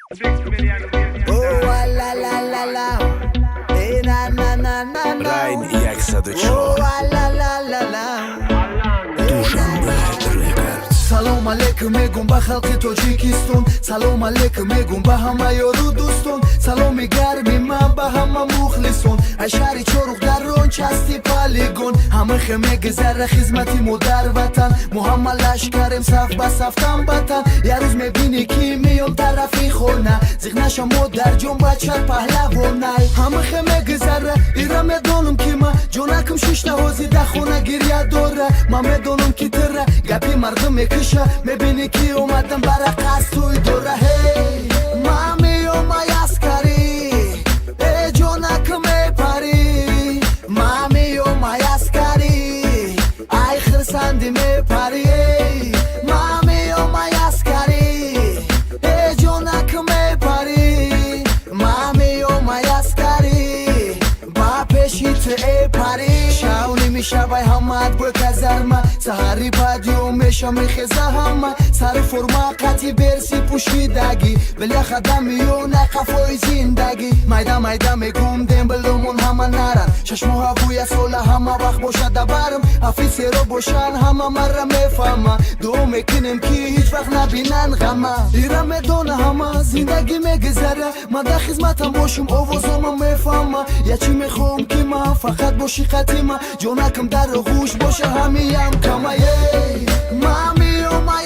О, ла ла ла ла, на на на на на. Райн як садочок. О, ла ла ла ла. Душанбе Records. салом алейкум мегум ба халқи тоҷикистон, салом алейкум мегум ба ҳама ёру дӯстон, саломи гарми ман ба ҳама мухлисон. ай шаҳри чоруғдарон части полигон, ҳама хе мегузара хизмати модар ватан, мо ҳама лашкарем саф ба сафтан батан. як рӯз мебинӣ ки меём тарафи хона, зиғнаша модарҷон бача паҳлавонай. ҳама хе мегузара ира медонам ки ма ҷонакам шишта ҳозида хона гиря дора. ман медонам ки тира гапи мардум мекиша, мебинӣ ки омадам бара қасд тӯй дора. ҳей ман меомай аскарӣ, ҷонакам мепарӣ, ман меомай аскарӣ, ай хирсанди мепарӣ. ман меомай аскарӣ, ҷонакам мепарӣ, ман меомай аскарӣ, ба пеши ту эпарӣ. шавни мешавай ҳамаат бо казарма, саҳари бадиё меша мехеза ҳама, сари форма қати берси пӯшидагӣ, беляхада миёна қафои зиндагӣ. майда майда мегум дембилумон ҳама наран, чашмоҳа бӯя сола ҳама вақт бошада барм, офисеро бошан ҳама марра мефаҳма, дуо мекунем ки ҳеҷ вақт набинан ғама. ира медона ҳама зиндагӣ мегузара, ман дар хизматам бошум овозома мефаҳма. я чӣ мехоҳам ки ман фақат боши қати ман, ҷонакам дар оғӯш боша ҳамиям кама. ман меомай